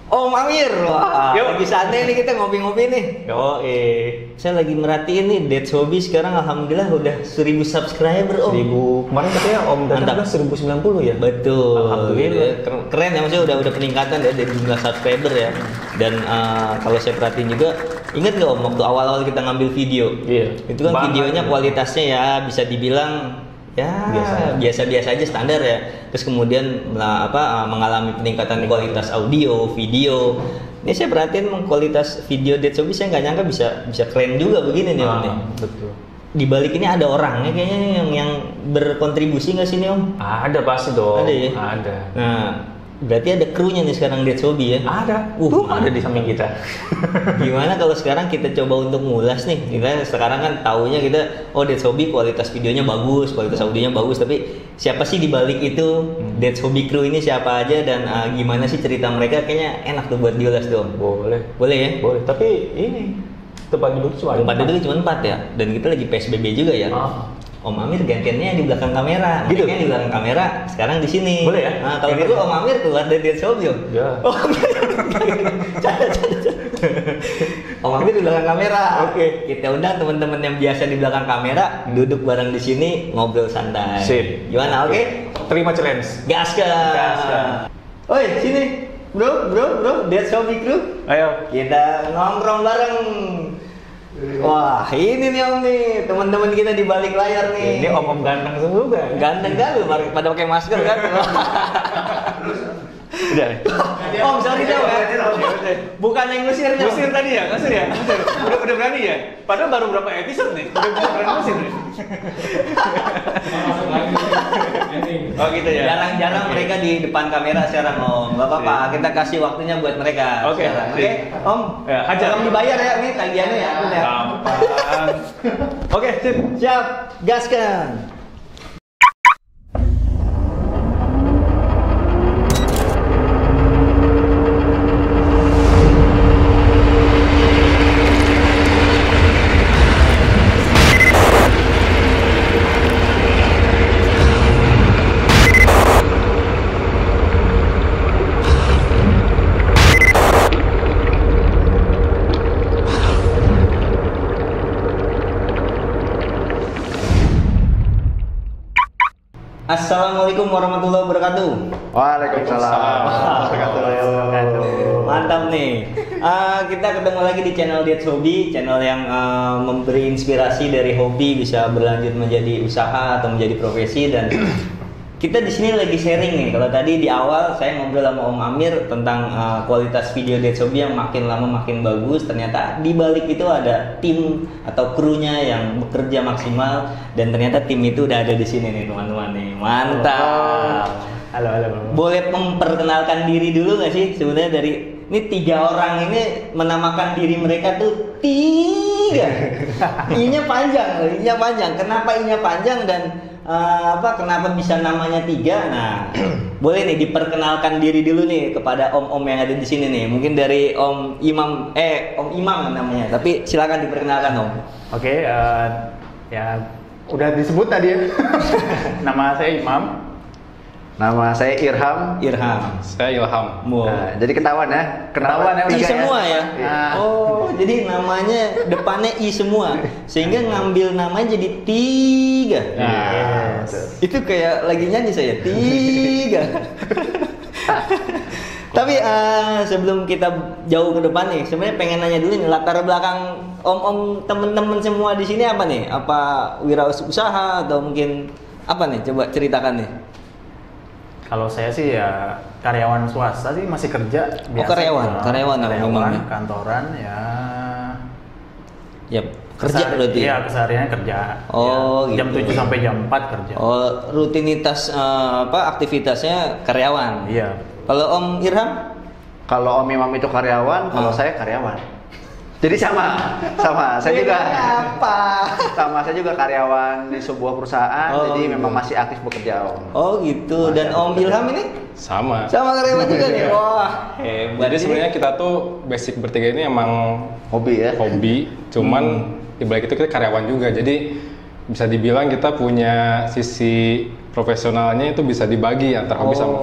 Om Amir, wah, Yuk. lagi santai nih kita ngopi-ngopi nih. Yo, Saya lagi merhatiin nih Dead Hobby sekarang alhamdulillah udah 1000 subscriber Om. 1000 kemarin katanya Om Data Mantap. kan 1090 ya. Betul. Alhamdulillah. Keren ya, maksudnya udah peningkatan ya dari jumlah subscriber ya. Dan kalau saya perhatiin juga, ingat nggak Om waktu awal-awal kita ngambil video? Iya. Itu kan videonya kualitasnya ya bisa dibilang ya biasa-biasa aja standar ya. Terus kemudian mengalami peningkatan kualitas audio, video. Ini saya perhatiin kualitas video Dead Hobby, saya nggak nyangka bisa keren juga begini nih Om. Betul. Di balik ini ada orangnya kayaknya yang berkontribusi nggak sih nih Om? Ada pasti dong. Ada ya? Ada. Nah, berarti ada krunya nih sekarang Dead Hobby ya? Ada. Tuh ada di samping kita. Gimana kalau sekarang kita coba untuk ngulas nih? Kita sekarang kan taunya kita, Dead Hobby kualitas videonya bagus, kualitas audionya bagus, tapi siapa sih di balik itu? Dead Hobby crew ini siapa aja dan gimana sih cerita mereka? Kayaknya enak tuh buat diulas dong. Boleh. Boleh ya? Boleh. Tapi ini tempat duduk cuma Tempat duduk cuma 4 ya, dan kita lagi PSBB juga ya. Om Amir gantiannya di belakang kamera, Gitu? Mereka di belakang kamera, sekarang di sini. Boleh ya? Nah, kalau perlu Om Amir keluar dari Dead Hobby. Ya. Canda. Om Amir di belakang kamera. Oke. Kita undang teman-teman yang biasa di belakang kamera, duduk bareng di sini ngobrol santai. Sip. Gimana? Oke? Terima challenge. Gaskan. Oi, sini. Bro, Dead Hobby crew. Ayo. Kita nongkrong bareng. Wah, ini nih Om nih, teman-teman kita di balik layar nih. Ini om-om ganteng semua juga. Ganteng kali, pada pakai masker kan? Udah. Om, sorry dong ya. Bukan yang ngusir dong. Ngusir tadi ya? Ngusir ya? Ngusir. Udah berani ya? Padahal baru berapa episode nih? Udah bisa berani ngusir nih. Oh gitu ya? Jarang-jarang mereka di depan kamera sekarang Om. Gak apa-apa, kita kasih waktunya buat mereka. Oke. sekarang. Oke, Om. Ya, hajar. Tolong dibayar ya, nih tagihannya ya. Udah. Gampang. Oke, sip. Siap, gaskan. Assalamualaikum warahmatullahi wabarakatuh. Waalaikumsalam warahmatullahi wabarakatuh. Mantap nih. Kita ketemu lagi di channel Dead Hobby, channel yang memberi inspirasi dari hobi bisa berlanjut menjadi usaha atau menjadi profesi. Dan kita di sini lagi sharing nih. Kalau tadi di awal saya ngobrol sama Om Amir tentang kualitas video Dead Hobby yang makin lama makin bagus. Ternyata di balik itu ada tim atau krunya yang bekerja maksimal, dan ternyata tim itu udah ada di sini nih teman-teman nih. Mantap. Halo. Boleh memperkenalkan diri dulu nggak sih? Sebenarnya dari ini 3 orang ini menamakan diri mereka tuh 3. I-nya panjang. Kenapa I-nya panjang dan kenapa bisa namanya 3? Nah, boleh nih diperkenalkan diri dulu nih kepada om-om yang ada di sini nih. Mungkin dari Om Imam namanya. Tapi silakan diperkenalkan Om. Oke, ya udah disebut tadi ya. Nama saya Imam. Nama saya Irham. Saya Ilham. Nah, jadi ketahuan ya. Ketahuan ya, I tiga semua ya. Iya. Oh, jadi namanya depannya I semua, sehingga ngambil namanya jadi 3. Yes. Itu kayak lagi nyanyi saya 3. Tapi sebelum kita jauh ke depan nih, sebenarnya pengen nanya dulu nih, latar belakang om-om temen-temen semua di sini apa nih? Apa wirausaha atau mungkin apa nih? Coba ceritakan nih. Kalau saya sih ya karyawan swasta sih, masih kerja biasa. Karyawan memang ya. Kantoran ya. Yap, kerja berarti. Iya, kesehariannya kerja. Oh, ya, jam gitu. 7 sampai jam 4 kerja. Oh, rutinitas aktivitasnya karyawan. Iya. Kalau Om Irham? Kalau Om Imam itu karyawan, kalau saya karyawan. Jadi sama. Saya juga. Apa? Sama, saya juga karyawan di sebuah perusahaan. Oh, jadi gitu. memang masih aktif bekerja Om. Oh gitu. Dan Om Ilham ini? Sama. Sama karyawan juga nih. Wah, hebat. Jadi sebenarnya kita tuh basic bertiga ini emang Hobi ya. hobi, cuman di balik itu kita karyawan juga. Jadi bisa dibilang kita punya sisi profesionalnya itu bisa dibagi antara hobi sama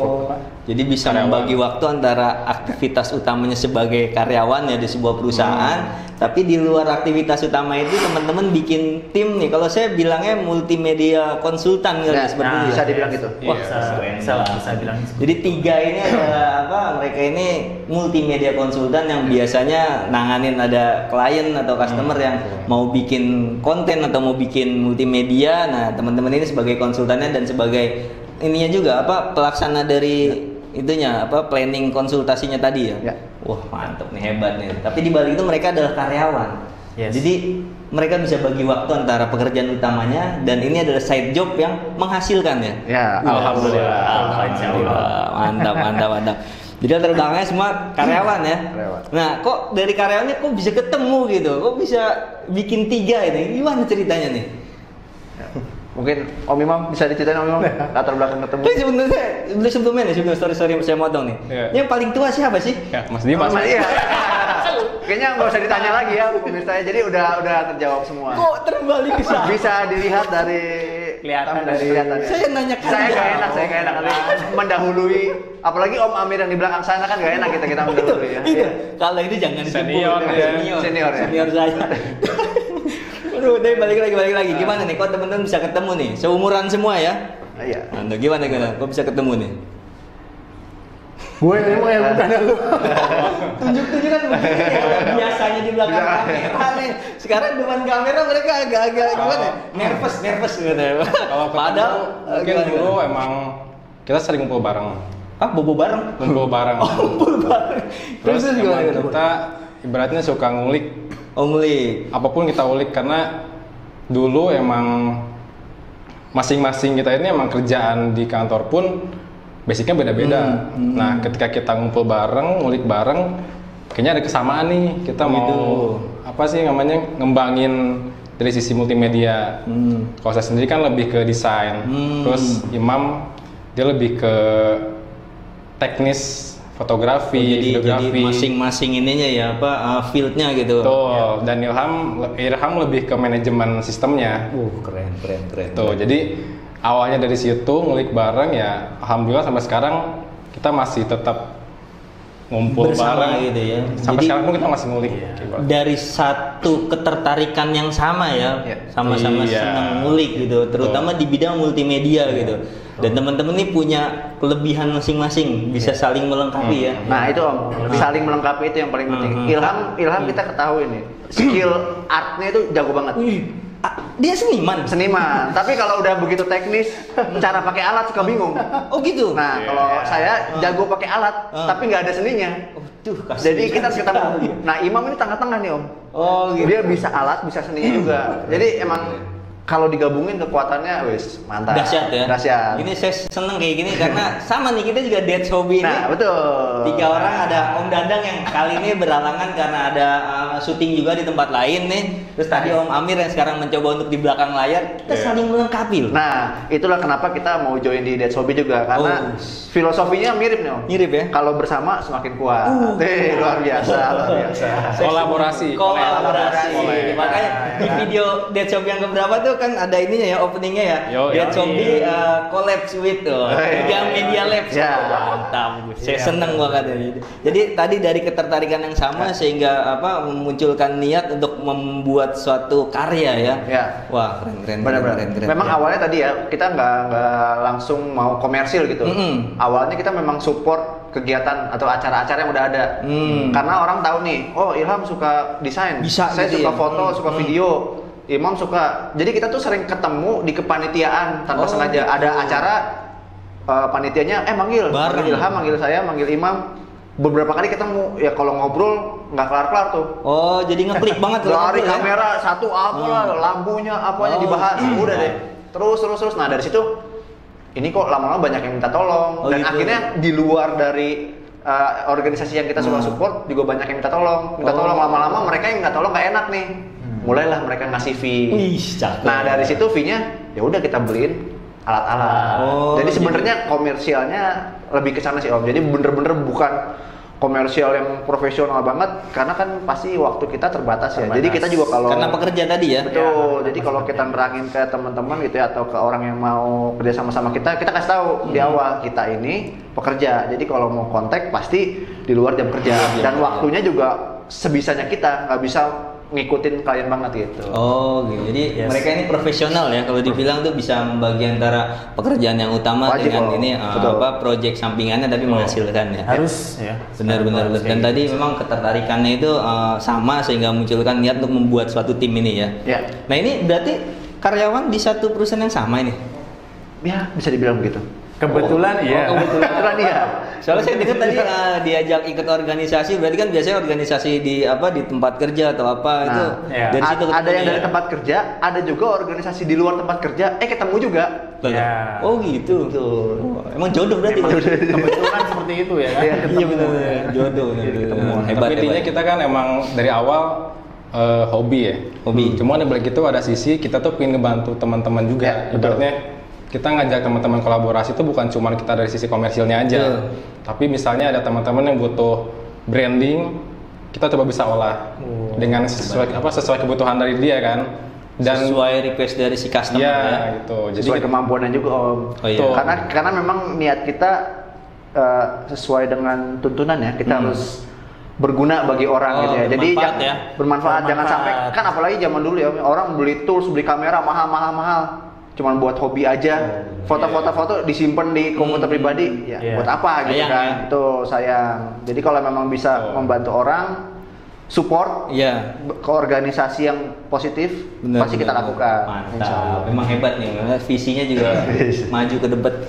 Jadi bisa karyawan. membagi waktu antara aktivitas utamanya sebagai karyawan ya di sebuah perusahaan, tapi di luar aktivitas utama itu teman-teman bikin tim nih. Kalau saya bilangnya multimedia konsultan kali Nah, seperti itu. bisa ya. dibilang gitu. Wah, Bisa, keren bisa banget. bilang. Jadi 3 ini adalah apa? Mereka ini multimedia konsultan yang biasanya nanganin ada klien atau customer yang mau bikin konten atau mau bikin multimedia. Nah, teman-teman ini sebagai konsultannya dan sebagai ininya juga apa pelaksana dari itunya apa planning konsultasinya tadi ya. Ya. Wah, mantap nih, hebat nih. Tapi di balik itu mereka adalah karyawan. Yes. Jadi mereka bisa bagi waktu antara pekerjaan utamanya dan ini adalah side job yang menghasilkan ya. Ya, Alhamdulillah. Alhamdulillah. Mantap, mantap, mantap. Jadi latar belakangnya semua karyawan ya. Karyawan. Nah, kok dari karyawannya kok bisa ketemu gitu? Kok bisa bikin 3 ini? Gimana ceritanya nih? Mungkin Om Imam bisa diceritain Om Imam latar belakang ketemu. Tapi sebenarnya sebelumnya nih, sebelum story saya motong nih. Iya. Yang paling tua siapa sih? Ya, Mas Dimas. Iya. Kayaknya nggak usah ditanya lagi ya pemirsa. Jadi udah terjawab semua. Kok terbalik ke sana? Bisa dilihat dari Kelihatan dari dari- Saya nanya saya nggak enak nanti mendahului. Apalagi Om Amir yang di belakang sana kan nggak enak kita mendahului ya. Itu. Kalau ini jangan disebut. Senior dia. Senior ya? Senior saya. Aduh, tapi balik lagi. Gimana nih? Kok teman-teman bisa ketemu nih? Seumuran semua ya? Iya. Nah, gimana? Kok bisa ketemu nih? Gue memang yang bukan lu. Tunjuk-tunjukkan begini ya. Biasanya di belakang kamera nih. Sekarang depan kamera mereka agak-agak gimana? Nervous gitu. Kalau Padahal mungkin gimana? dulu emang kita sering ngumpul bareng. Ah, bobo bareng. Ngumpul bareng. Kumpul bareng. Terus Terus emang gimana? kita ibaratnya suka ngulik Ngulik. apapun kita ulik karena dulu emang masing-masing kita ini emang kerjaan di kantor pun basicnya beda-beda. Nah, ketika kita ngumpul bareng, ngulik bareng, kayaknya ada kesamaan nih. Kita mau Gitu. apa sih namanya ngembangin dari sisi multimedia. Kalau saya sendiri kan lebih ke desain. Terus Imam dia lebih ke teknis fotografi, Jadi videografi. masing-masing ininya ya apa fieldnya gitu. Betul. Dan Ilham lebih ke manajemen sistemnya. Keren. Tuh, jadi awalnya dari situ ngulik bareng ya, alhamdulillah sampai sekarang kita masih tetap ngumpul Bersama bareng gitu ya. Sampai Jadi- sekarang pun kita masih ngulik. Dari satu ketertarikan yang sama ya, Iya. sama-sama Iya. senang ngulik gitu, terutama di bidang multimedia gitu. Dan teman-teman ini punya kelebihan masing-masing, bisa saling melengkapi ya. Nah itu Om, saling melengkapi itu yang paling penting. Ilham kita ketahui nih, skill artnya itu jago banget. Dia seniman. Seniman, tapi kalau udah begitu teknis, cara pakai alat suka bingung. Oh gitu. Nah kalau saya jago pakai alat, tapi nggak ada seninya. Jadi kita harus ketemu. Nah Imam ini tengah-tengah nih Om. Oh gitu. Dia bisa alat, bisa seninya juga. Jadi emang kalau digabungin kekuatannya, wis mantap. Dahsyat ya. Dahsyat. Ini saya seneng kayak gini karena sama nih kita juga Dead Hobby ini. Nah betul. 3 orang, ada Om Dadang yang kali ini berhalangan karena ada syuting juga di tempat lain nih. Terus tadi Om Amir yang sekarang mencoba untuk di belakang layar. Kita saling melengkapi loh. Nah, itulah kenapa kita mau join di Dead Hobby juga karena filosofinya mirip nih Om. Mirip ya. Kalau bersama semakin kuat. Luar biasa. Kolaborasi. Kolaborasi. Makanya di video Dead Hobby yang keberapa tuh kan ada ininya ya, openingnya ya. Yo, Dead yo. Hobby collabs with Tiga Media Labs. Ya. Mantap. Saya seneng banget ini. Jadi tadi dari ketertarikan yang sama sehingga apa memunculkan niat untuk membuat suatu karya ya. Ya. Wah, keren. Benar-benar. Memang awalnya tadi ya kita nggak langsung mau komersil gitu. Awalnya kita memang support kegiatan atau acara-acara yang udah ada. Karena orang tahu nih, oh Ilham suka desain, Bisa saya gitu suka ya. foto, suka video. Imam suka. Jadi kita tuh sering ketemu di kepanitiaan tanpa sengaja. Ada acara panitianya manggil Bareng. Ilham, manggil saya, manggil Imam. Beberapa kali ketemu ya kalau ngobrol nggak kelar-kelar tuh. Oh, jadi ngeklik banget tuh. Dari ngobrol ya? kamera satu apalah, lampunya apanya dibahas, udah deh. Terus. Nah dari situ ini kok lama-lama banyak yang minta tolong Oh, dan gitu. akhirnya di luar dari organisasi yang kita suka support juga banyak yang minta tolong. Lama-lama mereka yang minta tolong nggak enak nih. Mulailah mereka ngasih fee. Wih, cakep. Nah dari situ fee-nya ya udah kita beliin alat-alat. Oh, jadi sebenarnya komersialnya lebih ke sana sih Om. Jadi bener-bener bukan komersial yang profesional banget, karena kan pasti waktu kita terbatas ya. Jadi kita juga kalau karena pekerja tadi ya. betul. Jadi kalau kita nerangin ke teman-teman gitu ya, atau ke orang yang mau kerja sama kita kasih tahu di awal kita ini pekerja. Jadi kalau mau kontak pasti di luar jam kerja, dan waktunya juga sebisanya kita, nggak bisa ngikutin klien banget gitu. Oh, gitu. Jadi mereka ini profesional ya, kalau dibilang tuh bisa membagi antara pekerjaan yang utama Wajib dengan loh. ini Betul. project sampingannya tapi menghasilkan ya. Harus ya. Benar. Dan tadi memang ketertarikannya itu sama sehingga munculkan niat untuk membuat suatu tim ini ya. Ya, Nah, ini berarti karyawan di satu perusahaan yang sama ini. ya bisa dibilang begitu. Kebetulan iya. Kebetulan iya. Soalnya saya dengar tadi diajak ikut organisasi, berarti kan biasanya organisasi di tempat kerja atau apa itu iya. dari situ Ada yang ketemunya dari ya? tempat kerja, ada juga organisasi di luar tempat kerja, ketemu juga. Ya. Oh gitu. Oh, emang jodoh berarti. Kebetulan seperti itu ya kan. Iya benar. Jodoh benar. Hebat. Tapi intinya kita kan emang dari awal hobi ya. Hobi. Cuma di balik itu ada sisi kita tuh pengen ngebantu teman-teman juga. Ya, betul. Ibaratnya kita ngajak teman-teman kolaborasi itu bukan cuma kita dari sisi komersilnya aja. Tapi misalnya ada teman-teman yang butuh branding, kita coba bisa olah dengan sesuai kebutuhan dari dia kan. Dan sesuai request dari si customer ya, ya. gitu. Jadi Sesuai kemampuannya juga Om. Oh, iya. Tuh. Karena memang niat kita sesuai dengan tuntunan ya, kita harus berguna bagi orang gitu ya. Jadi bermanfaat ya. bermanfaat, jangan sampai Bermanfaat. kan apalagi zaman dulu ya, orang beli tools, beli kamera mahal, cuman buat hobi aja. Foto-foto disimpan di komputer pribadi, ya Iya. buat apa gitu Sayang, kan? ya. Itu sayang. Jadi kalau memang bisa membantu orang, support Iya. ke organisasi yang positif, pasti kita lakukan. Insya Allah. Mantap. Memang hebat nih. Karena visinya juga maju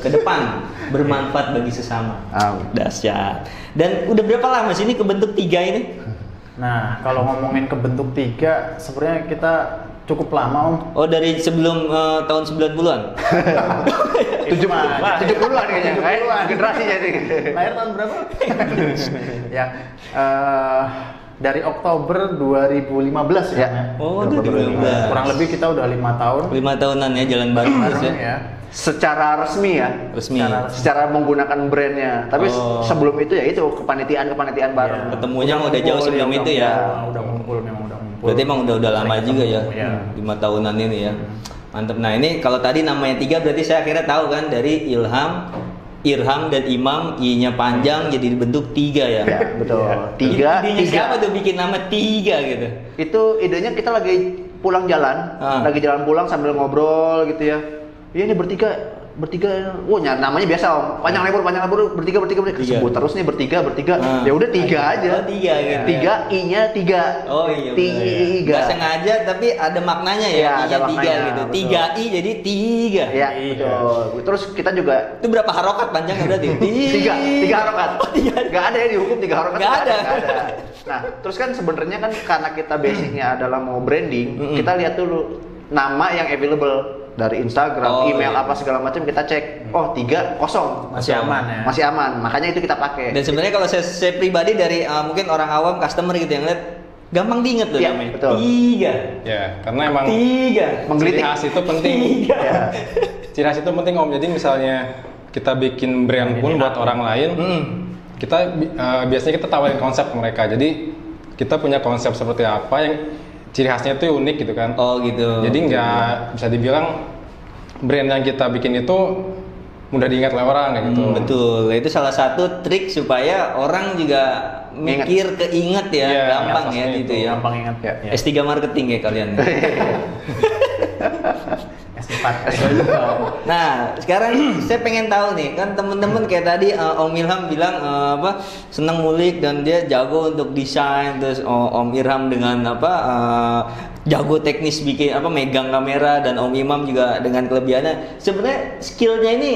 ke depan, bermanfaat bagi sesama. Amin. Dahsyat. Dan udah berapa lama sih ini kebentuk 3 ini? Nah, kalau ngomongin kebentuk 3, sebenarnya kita cukup lama Om. Oh, dari sebelum tahun 90-an. 70-an kayaknya, kayak generasi jadi. Lahir tahun berapa? Ya, dari Oktober 2015 ya. Ya. Oh, 2015. Kurang lebih kita udah 5 tahun 5 tahunan ya jalan bareng terus bareng ya. ya. Secara resmi ya, Resmi. secara menggunakan brandnya. Tapi Oh. sebelum itu ya itu kepanitiaan bareng. Iya. Ketemunya udah jauh sebelum itu ya. Udah ngumpul, memang udah ngumpul. Berarti emang udah lama Sering juga ya. ketemu, ya. 5 tahunan ini ya. Mantep. Nah, ini kalau tadi namanya 3 berarti saya akhirnya tahu kan dari Ilham, Irham dan Imam, I-nya panjang jadi dibentuk 3 ya. Ya, betul. Iya. Idenya siapa tuh bikin nama 3 gitu? Itu idenya kita lagi pulang jalan, lagi jalan pulang sambil ngobrol gitu ya. Iya ini bertiga, namanya biasa Om. Panjang lebar, bertiga. Sebut terus nih bertiga. Ya udah 3 aja. Oh, 3 gitu. 3, I-nya 3. Oh iya benar ya. Tiga. Nggak sengaja tapi ada maknanya ya. Iya, I-nya ada 3 maknanya, gitu. betul. 3I jadi 3. Ya, betul. Terus kita juga Itu berapa harokat panjangnya berarti? 3 harokat. Gak ada ya dihukum 3 harokat. Nggak ada. Nggak ada. Nah, terus kan sebenarnya kan karena kita basicnya adalah mau branding, kita lihat dulu nama yang available dari Instagram, email iya. apa segala macam kita cek. Oh 3 kosong. Masih aman ya. Masih aman. Makanya itu kita pakai. Dan sebenarnya kalau saya pribadi dari mungkin orang awam customer gitu yang lihat gampang diinget loh Iya, namanya. betul. 3. ya, karena emang 3. Menggelitik. ciri khas itu penting. Ya. Ciri khas itu penting Om. Jadi misalnya kita bikin brand pun buat orang lain, kita biasanya kita tawarin konsep ke mereka. Jadi kita punya konsep seperti apa yang ciri khasnya itu unik gitu kan. Oh gitu. Jadi nggak bisa dibilang brand yang kita bikin itu mudah diingat oleh orang kayak gitu. Betul. Itu salah satu trik supaya orang juga mikir keinget ya, Iya, gampang ya pasti gitu itu. ya. Gampang ingat ya. S3 marketing ya kalian. S4. Nah, sekarang saya pengen tahu nih, kan temen-temen kayak tadi Om Ilham bilang seneng ngulik dan dia jago untuk desain, terus Om Irham dengan jago teknis bikin megang kamera, dan Om Imam juga dengan kelebihannya. Sebenarnya skillnya ini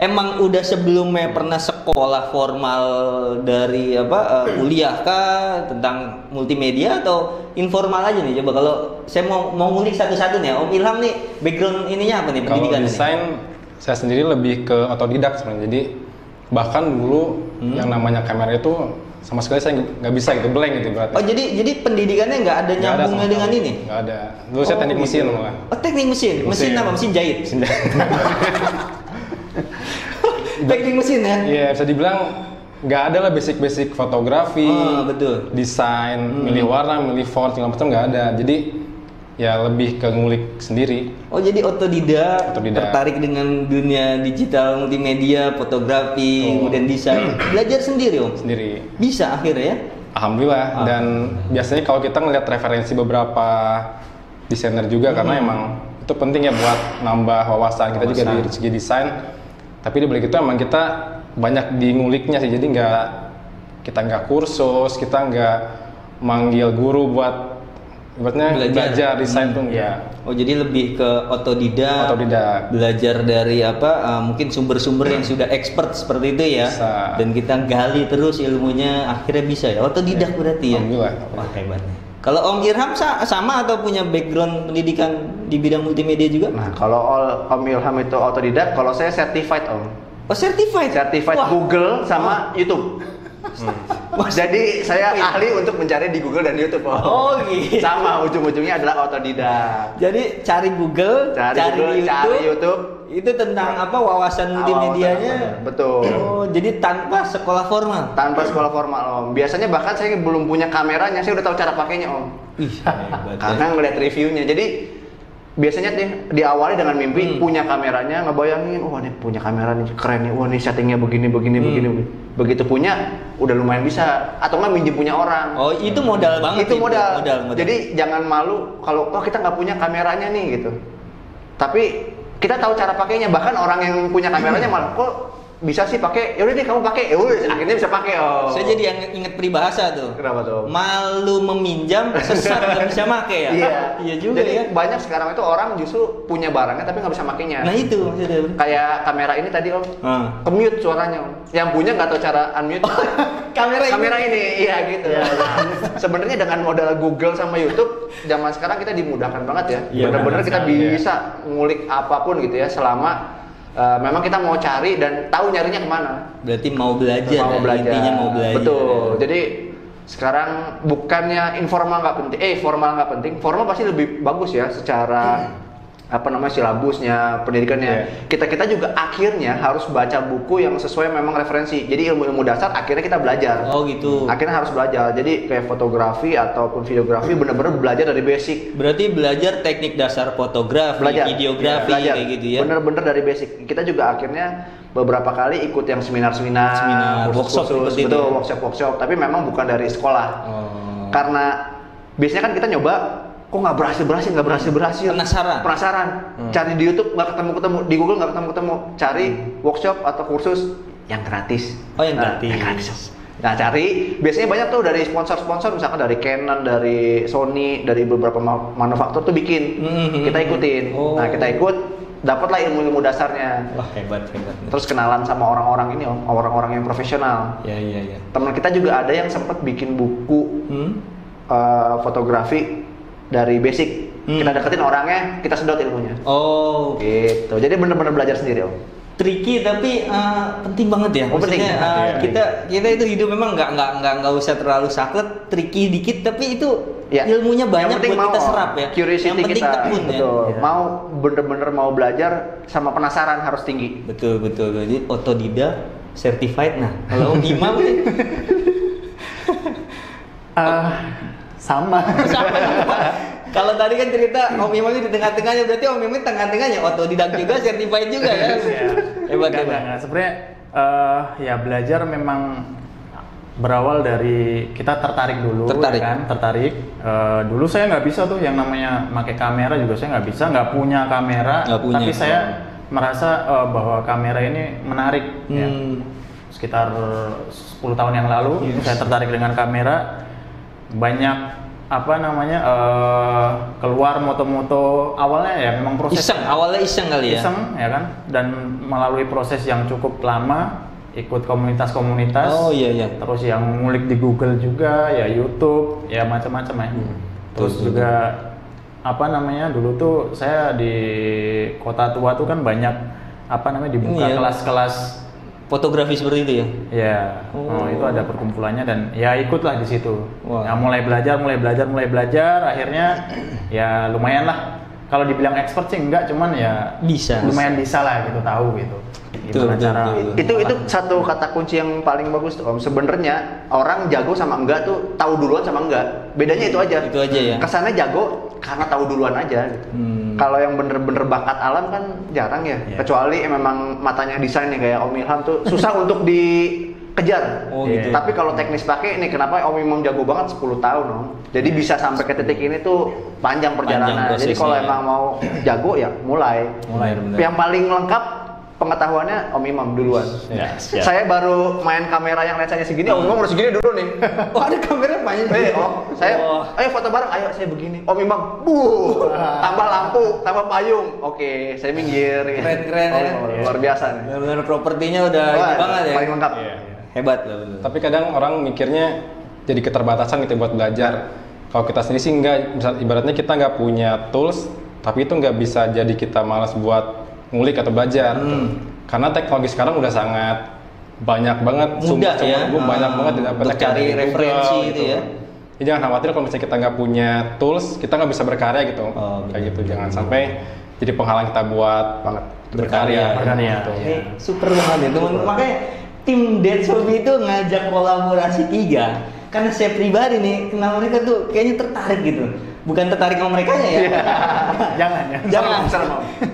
emang udah sebelumnya pernah sekolah formal dari kuliah kah tentang multimedia atau informal aja nih? Coba kalau saya mau ngulik satu-satu nih, Om Ilham nih background ininya apa nih Kalau pendidikan? desain saya sendiri lebih ke otodidak sebenarnya. Jadi bahkan dulu yang namanya kamera itu sama sekali saya nggak bisa gitu, blank gitu berarti. Oh jadi pendidikannya nggak ada nyambungnya dengan ini? Nggak ada. Dulu saya teknik mesin gitu. malah. Oh teknik mesin apa? Mesin jahit? Mesin jahit. Teknik mesin ya? Iya bisa dibilang nggak ada lah basic fotografi, betul. desain, milih warna, milih font segala macam nggak ada. Jadi ya lebih ke ngulik sendiri. Oh jadi otodidak, tertarik dengan dunia digital, multimedia, fotografi, kemudian desain, belajar sendiri Om? Sendiri. Bisa akhirnya ya? Alhamdulillah. Dan biasanya kalau kita ngeliat referensi beberapa desainer juga, karena emang itu penting ya buat nambah wawasan kita juga dari segi desain. Tapi di balik itu emang kita banyak di nguliknya sih, jadi kita nggak kursus, kita nggak manggil guru buat belajar desain tuh enggak. Oh jadi lebih ke otodidak. Belajar dari mungkin sumber-sumber yang sudah expert seperti itu ya. Bisa. Dan kita gali terus ilmunya, akhirnya bisa ya. Otodidak berarti ya. Alhamdulillah. Wah hebat. Kalau Om Ilham sama atau punya background pendidikan di bidang multimedia juga? Nah kalau Om Ilham itu otodidak, kalau saya certified Om. Oh certified? Certified Google sama YouTube. Jadi saya ahli untuk mencari di Google dan YouTube. Oh gitu. Sama, ujung-ujungnya adalah otodidak. Jadi cari Google, cari YouTube. Itu tentang wawasan multimedianya. Betul. Oh, jadi tanpa sekolah formal. Tanpa sekolah formal Om. Biasanya bahkan saya belum punya kameranya, saya udah tahu cara pakainya Om. Karena ngeliat reviewnya. Jadi biasanya diawali dengan mimpi punya kameranya, ngebayangin, wah nih punya kamera nih keren nih, wah nih settingnya begini. Begitu punya, udah lumayan bisa. Atau nggak minjem punya orang. Oh itu modal banget. Itu modal. Jadi jangan malu kalau kita nggak punya kameranya nih gitu. Tapi kita tahu cara pakainya. Bahkan orang yang punya kameranya malah kok bisa sih pakai, yaudah deh kamu pakai, akhirnya bisa pakai. Saya jadi inget peribahasa tuh. Kenapa tuh? Malu meminjam, sesat nggak bisa pakai ya. Iya juga. Jadi ya. banyak sekarang itu orang justru punya barangnya tapi nggak bisa makainya. Nah itu maksudnya. Kayak kamera ini tadi Om, ke-mute suaranya Om. Yang punya nggak tahu cara unmute. Kamera ini, iya gitu. Sebenarnya dengan modal Google sama YouTube, zaman sekarang kita dimudahkan banget ya. Bener-bener kita bisa ngulik apapun gitu ya, selama memang kita mau cari dan tahu nyarinya kemana. Berarti mau belajar. Intinya mau belajar. Betul. Jadi sekarang bukannya formal nggak penting. Formal pasti lebih bagus ya secara silabusnya, pendidikannya. Kita juga akhirnya harus baca buku yang sesuai memang referensi. Jadi ilmu-ilmu dasar akhirnya kita belajar. Oh gitu. Akhirnya harus belajar. Jadi kayak fotografi ataupun videografi benar-benar belajar dari basic. Berarti belajar teknik dasar fotografi, videografi kayak gitu ya. Bener-bener dari basic. Kita juga akhirnya beberapa kali ikut yang seminar, workshop. Tapi memang bukan dari sekolah. Karena biasanya kan kita nyoba, kok nggak berhasil. Penasaran. Cari di YouTube nggak ketemu, di Google nggak ketemu. Cari workshop atau kursus yang gratis. Oh yang gratis. Nah cari, biasanya banyak tuh dari sponsor-sponsor, misalkan dari Canon, dari Sony, dari beberapa manufaktur tuh bikin. Kita ikutin. Nah kita ikut, dapatlah ilmu-ilmu dasarnya. Wah hebat. Terus kenalan sama orang-orang ini Om, orang-orang yang profesional. Iya. Teman kita juga ada yang sempat bikin buku fotografi dari basic. Kita deketin orangnya, kita sedot ilmunya. Oh gitu. Jadi bener-bener belajar sendiri Om. Tricky tapi penting banget ya. Maksudnya kita itu hidup memang nggak usah terlalu saklek, tricky dikit tapi itu ilmunya banyak buat kita serap ya. Curiosity yang penting kita, tekun betul. Ya. Mau bener-bener mau belajar sama penasaran harus tinggi. Betul. Jadi otodidak, certified. Nah kalau Om Imam nih sama. Kalau tadi kan cerita Om Imam di tengah-tengahnya, berarti Om Imam tengah-tengahnya otodidak juga, certified juga ya. Hebat. Sebenarnya ya belajar memang berawal dari kita tertarik dulu. Tertarik. Dulu saya nggak bisa tuh yang namanya pakai kamera juga, saya nggak bisa, nggak punya kamera. Tapi saya merasa bahwa kamera ini menarik. Ya. Sekitar 10 tahun yang lalu saya tertarik dengan kamera. Banyak keluar moto-moto awalnya ya memang proses awalnya iseng kali ya. Iseng ya kan, dan melalui proses yang cukup lama, ikut komunitas-komunitas. Oh iya. Terus yang ngulik di Google juga, ya YouTube, ya macam-macam ya. Terus juga dulu tuh saya di Kota Tua tuh kan banyak dibuka kelas-kelas fotografi seperti itu ya? Ya, itu ada perkumpulannya dan ya ikutlah di situ. Wow. Ya, mulai belajar, akhirnya ya lumayan lah. Kalau dibilang expert sih enggak, cuman ya lumayan bisa lah gitu, tahu gitu. Gimana cara itu satu kata kunci yang paling bagus tuh Om. Sebenarnya orang jago sama enggak tuh tahu duluan sama enggak. Bedanya itu aja. Itu aja ya. Kesannya jago karena tahu duluan aja. Gitu. Kalau yang bener-bener bakat alam kan jarang ya. Kecuali memang matanya desain nih kayak Om Ilham tuh susah untuk dikejar. Oh gitu. Tapi kalau teknis pakai ini kenapa Om Imam jago banget 10 tahun Om. Jadi bisa sampai ke titik ini tuh panjang perjalanan. Jadi kalau emang mau jago ya mulai. Bener. Yang paling lengkap pengetahuannya Om Imam duluan. Ya. Saya baru main kamera yang lensanya segini, Om Imam udah segini dulu nih. Oh ada kamera banyak. Ayo foto bareng, ayo saya begini. Om Imam, tambah lampu, tambah payung. Oke, saya minggir. Keren ya. Luar biasa nih. Benar propertinya udah ini banget ya. Paling lengkap. Hebat loh. Bener. Tapi kadang orang mikirnya jadi keterbatasan gitu buat belajar. Kalau kita sendiri sih enggak, misal ibaratnya kita nggak punya tools, tapi itu nggak bisa jadi kita malas buat ngulik atau belajar. Karena teknologi sekarang udah sangat banyak banget, mudah ya, banyak banget untuk cari referensi gitu ya. Jadi jangan khawatir kalau misalnya kita nggak punya tools, kita nggak bisa berkarya gitu. Kayak gitu, jangan sampai jadi penghalang kita buat berkarya. Gitu. Ini super banget ya teman-teman. Makanya tim That's Hobby itu ngajak kolaborasi 3. Karena saya pribadi nih kenal mereka tuh kayaknya tertarik gitu. Bukan tertarik sama mereka ya. Jangan.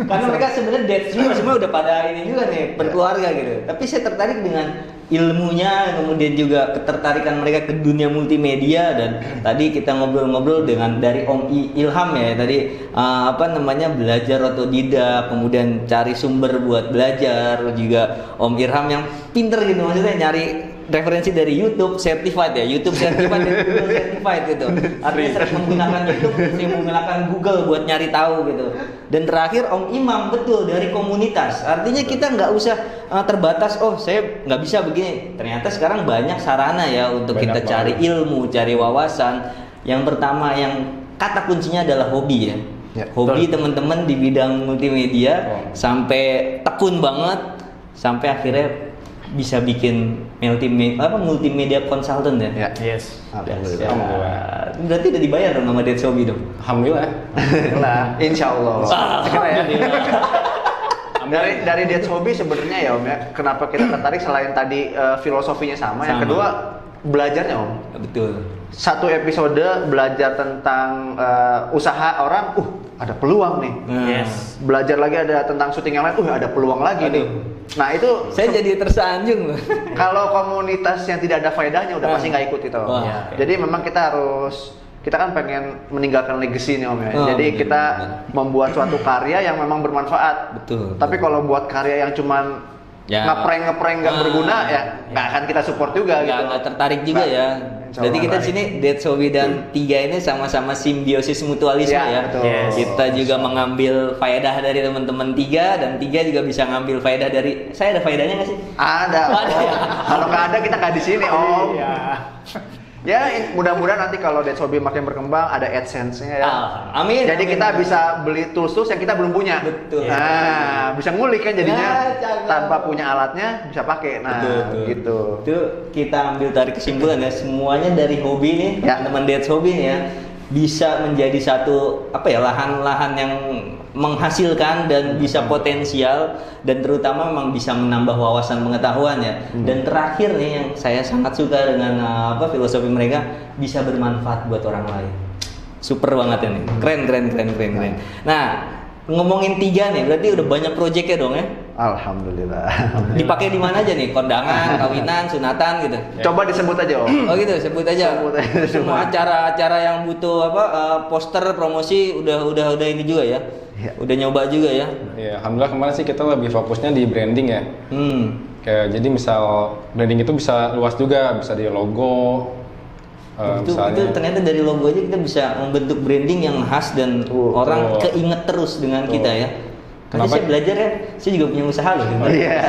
Karena mereka sebenarnya That's juga semua udah pada ini juga nih berkeluarga gitu. Tapi saya tertarik dengan ilmunya, kemudian juga ketertarikan mereka ke dunia multimedia. Dan tadi kita ngobrol-ngobrol dengan dari Om Ilham ya tadi belajar otodidak, kemudian cari sumber buat belajar. Juga Om Ilham yang pinter gitu, maksudnya nyari referensi dari YouTube certified ya, YouTube certified dan Google certified gitu. Artinya sering menggunakan YouTube, sering menggunakan Google buat nyari tahu gitu. Dan terakhir Om Imam betul dari komunitas. Artinya kita nggak usah terbatas. Oh saya nggak bisa begini. Ternyata sekarang banyak sarana ya untuk kita cari ilmu, cari wawasan. Yang pertama yang kata kuncinya adalah hobi ya. Hobi teman-teman di bidang multimedia sampai tekun banget sampai akhirnya bisa bikin multimedia consultant ya? Yes. Alhamdulillah. Berarti udah dibayar dong sama That's Hobby dong? Alhamdulillah. Insya Allah. Ya. Dari That's Hobby sebenarnya ya Om ya, kenapa kita tertarik selain tadi filosofinya sama. Yang kedua belajarnya Om. Betul. Satu episode belajar tentang usaha orang, ada peluang nih. Yes. Belajar lagi ada tentang syuting yang lain, ada peluang lagi nih. Nah itu saya jadi tersanjung. Kalau komunitas yang tidak ada faedahnya udah pasti nggak ikut itu. Jadi memang kita kan pengen meninggalkan legacy nih Om ya. Jadi kita membuat suatu karya yang memang bermanfaat. Betul. Tapi kalau buat karya yang cuman ngeprank nggak berguna ya nggak akan kita support juga gitu. Nggak tertarik juga ya. Jadi kita di sini That's Hobby dan 3 ini sama-sama simbiosis mutualisme ya. Betul. Kita juga mengambil faedah dari teman-teman 3 dan 3 juga bisa ngambil faedah dari saya. Ada faedahnya nggak sih? Ada. Kalau nggak ada kita nggak di sini Om. Ya mudah-mudahan nanti kalau That's Hobby makin berkembang ada AdSense-nya ya. Amin. Jadi kita bisa beli tools-tools yang kita belum punya. Betul. Nah, bisa ngulik kan jadinya tanpa punya alatnya bisa pakai. Nah, gitu. Itu kita ambil tarik kesimpulan ya, semuanya dari hobi nih, teman-teman That's Hobby nih ya. Bisa menjadi satu lahan-lahan yang menghasilkan dan bisa potensial dan terutama memang bisa menambah wawasan pengetahuan ya. Dan terakhir nih yang saya sangat suka dengan filosofi mereka, bisa bermanfaat buat orang lain. Super banget ini. Keren. Nah, ngomongin 3 nih, berarti udah banyak proyeknya dong ya? Alhamdulillah. Dipakai di mana aja nih? Kondangan, kawinan, sunatan gitu. Coba disebut aja Om. Oh gitu, sebut aja. Semua acara-acara yang butuh poster promosi udah ini juga ya. Udah nyoba juga ya. Iya, alhamdulillah kemarin sih kita lebih fokusnya di branding ya. Jadi misal branding itu bisa luas juga, bisa di logo. Itu ternyata dari logo aja kita bisa membentuk branding yang khas dan orang keinget terus dengan kita ya. Karena saya belajar ya, saya juga punya usaha loh. Iya.